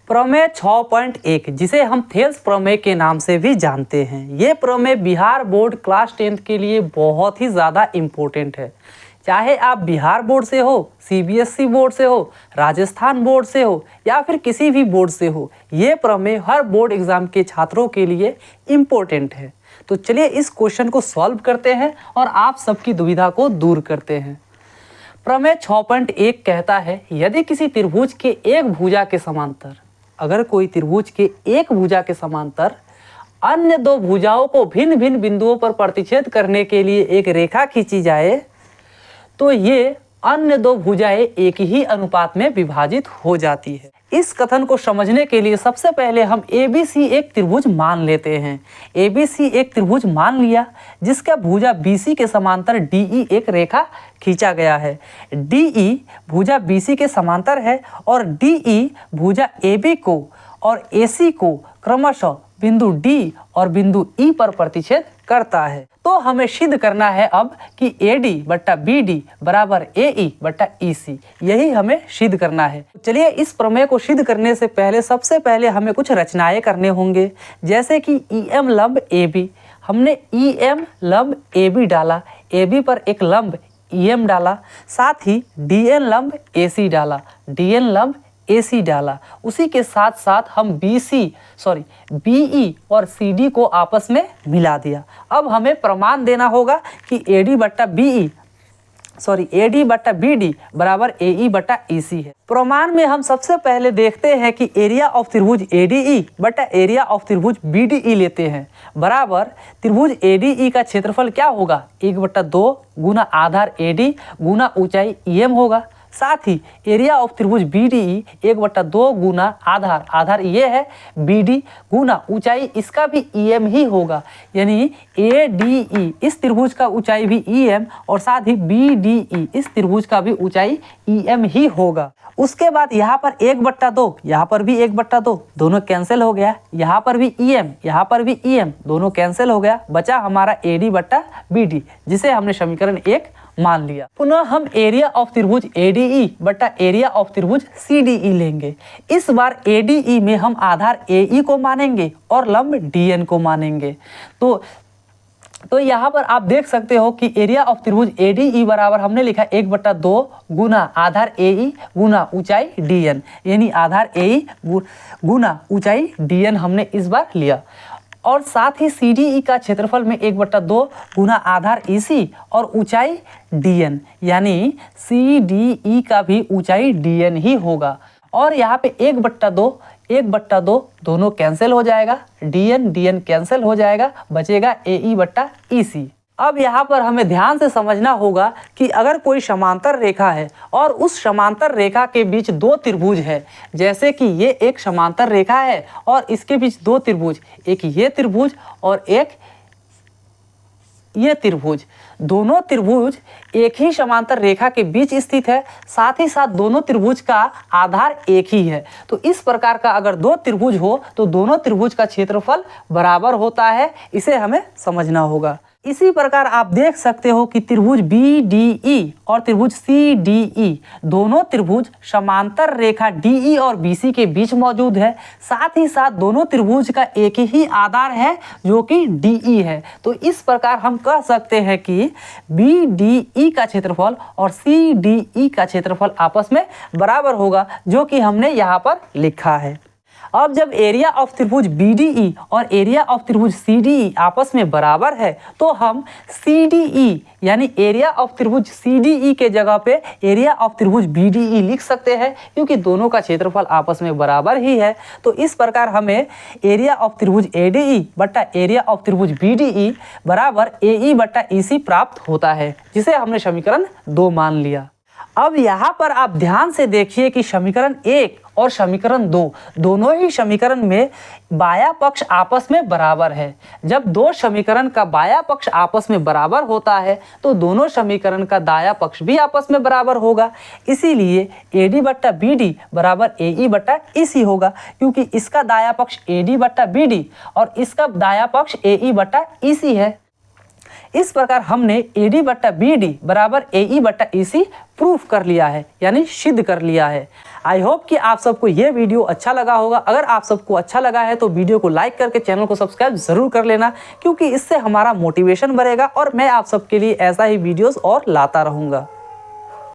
प्रमेय 6.1 जिसे हम थेल्स प्रमेय के नाम से भी जानते हैं। ये प्रमेय बिहार बोर्ड क्लास 10th के लिए बहुत ही ज़्यादा इम्पोर्टेंट है। चाहे आप बिहार बोर्ड से हो, सीबीएसई बोर्ड से हो, राजस्थान बोर्ड से हो या फिर किसी भी बोर्ड से हो, ये प्रमेय हर बोर्ड एग्ज़ाम के छात्रों के लिए इम्पोर्टेंट है। तो चलिए इस क्वेश्चन को सॉल्व करते हैं और आप सबकी दुविधा को दूर करते हैं। प्रमेय 6.1 कहता है, यदि किसी त्रिभुज के एक भुजा के समांतर, अगर कोई त्रिभुज के एक भुजा के समांतर अन्य दो भुजाओं को भिन्न भिन्न बिंदुओं पर प्रतिच्छेद करने के लिए एक रेखा खींची जाए तो ये अन्य दो भुजाएं एक ही अनुपात में विभाजित हो जाती है। इस कथन को समझने के लिए सबसे पहले हम ABC एक त्रिभुज मान लेते हैं। ABC एक त्रिभुज मान लिया जिसका भुजा BC के समांतर DE एक रेखा खींचा गया है। DE भुजा BC के समांतर है और DE भुजा AB को और AC को क्रमशः बिंदु D और बिंदु E पर प्रतिच्छेद करता है। तो हमें सिद्ध करना है अब कि AD बट्टा BD बराबर AE बट्टा EC, यही हमें सिद्ध करना है। चलिए इस प्रमेय को सिद्ध करने से पहले सबसे पहले हमें कुछ रचनाएं करने होंगे, जैसे कि EM लंब AB। हमने EM लंब AB डाला, AB पर एक लंब EM डाला, साथ ही DN लंब AC डाला, DN लंब AC डाला। उसी के साथ साथ हम BE और CD को आपस में मिला दिया। अब हमें प्रमाण देना होगा कि AD बट्टा BD बराबर AE बट्टा EC है। प्रमाण में हम सबसे पहले देखते हैं कि एरिया ऑफ त्रिभुज ADE बट्टा एरिया ऑफ त्रिभुज BDE लेते हैं, बराबर त्रिभुज ADE का क्षेत्रफल क्या होगा, 1/2 गुना आधार AD गुना ऊंचाई EM होगा। साथ ही एरिया ऑफ त्रिभुज BDE 1/2 गुना आधार ये है BD गुना ऊंचाई इसका भी EM ही होगा, यानी ADE इस त्रिभुज का ऊंचाई भी EM और साथ ही BDE इस त्रिभुज का भी ऊंचाई EM ही होगा। उसके बाद यहाँ पर 1/2, यहाँ पर भी 1/2, दोनों कैंसिल हो गया। यहाँ पर भी EM, यहाँ पर भी EM, दोनों कैंसिल हो गया। बचा हमारा AD बट्टा BD, जिसे हमने समीकरण 1 मान लिया। पुनः हम एरिया ऑफ त्रिभुज ADE बट्टा एरिया ऑफ त्रिभुज CDE लेंगे। इस बार ADE में हम आधार AE को मानेंगे और लंब DN को मानेंगे। तो यहाँ पर आप देख सकते हो कि एरिया ऑफ त्रिभुज ADE बराबर हमने लिखा 1/2 गुना आधार AE गुना ऊंचाई DN, यानी आधार AE गुना ऊंचाई DN हमने इस बार लिया। और साथ ही CDE का क्षेत्रफल में 1/2 गुना आधार EC और ऊंचाई DN, यानी CDE का भी ऊंचाई DN ही होगा। और यहाँ पे 1/2 दोनों कैंसिल हो जाएगा, DN कैंसिल हो जाएगा, बचेगा AE बट्टा EC। अब यहाँ पर हमें ध्यान से समझना होगा कि अगर कोई समांतर रेखा है और उस समांतर रेखा के बीच दो त्रिभुज है, जैसे कि ये एक समांतर रेखा है और इसके बीच दो त्रिभुज, एक ये त्रिभुज और एक ये त्रिभुज, दोनों त्रिभुज एक ही समांतर रेखा के बीच स्थित है, साथ ही साथ दोनों त्रिभुज का आधार एक ही है। तो इस प्रकार का अगर दो त्रिभुज हो तो दोनों त्रिभुज का क्षेत्रफल बराबर होता है, इसे हमें समझना होगा। इसी प्रकार आप देख सकते हो कि त्रिभुज BDE और त्रिभुज CDE दोनों त्रिभुज समांतर रेखा DE और BC के बीच मौजूद है। साथ ही साथ दोनों त्रिभुज का एक ही आधार है जो कि DE है। तो इस प्रकार हम कह सकते हैं कि BDE का क्षेत्रफल और CDE का क्षेत्रफल आपस में बराबर होगा, जो कि हमने यहाँ पर लिखा है। अब जब एरिया ऑफ त्रिभुज BDE और एरिया ऑफ त्रिभुज CDE आपस में बराबर है तो हम CDE यानी एरिया ऑफ त्रिभुज CDE के जगह पे एरिया ऑफ त्रिभुज BDE लिख सकते हैं, क्योंकि दोनों का क्षेत्रफल आपस में बराबर ही है। तो इस प्रकार हमें एरिया ऑफ त्रिभुज ADE बट्टा एरिया ऑफ त्रिभुज BDE बराबर AE बट्टा EC प्राप्त होता है, जिसे हमने समीकरण 2 मान लिया। अब यहाँ पर आप ध्यान से देखिए कि समीकरण 1 और समीकरण 2 दोनों ही समीकरण में बाया पक्ष आपस में बराबर है। जब दो समीकरण का बाया पक्ष आपस में बराबर होता है तो दोनों समीकरण का दाया पक्ष भी आपस में बराबर होगा। इसीलिए AD बट्टा BD बराबर AE बट्टा EC होगा, क्योंकि इसका दाया पक्ष AD बट्टा BD और इसका दाया पक्ष AE बट्टा EC है। इस प्रकार हमने AD बट्टा BD बराबर AE बट्टा EC प्रूफ कर लिया है, यानी सिद्ध कर लिया है। आई होप कि आप सबको ये वीडियो अच्छा लगा होगा। अगर आप सबको अच्छा लगा है तो वीडियो को लाइक करके चैनल को सब्सक्राइब ज़रूर कर लेना, क्योंकि इससे हमारा मोटिवेशन बढ़ेगा और मैं आप सबके लिए ऐसा ही वीडियोस और लाता रहूँगा।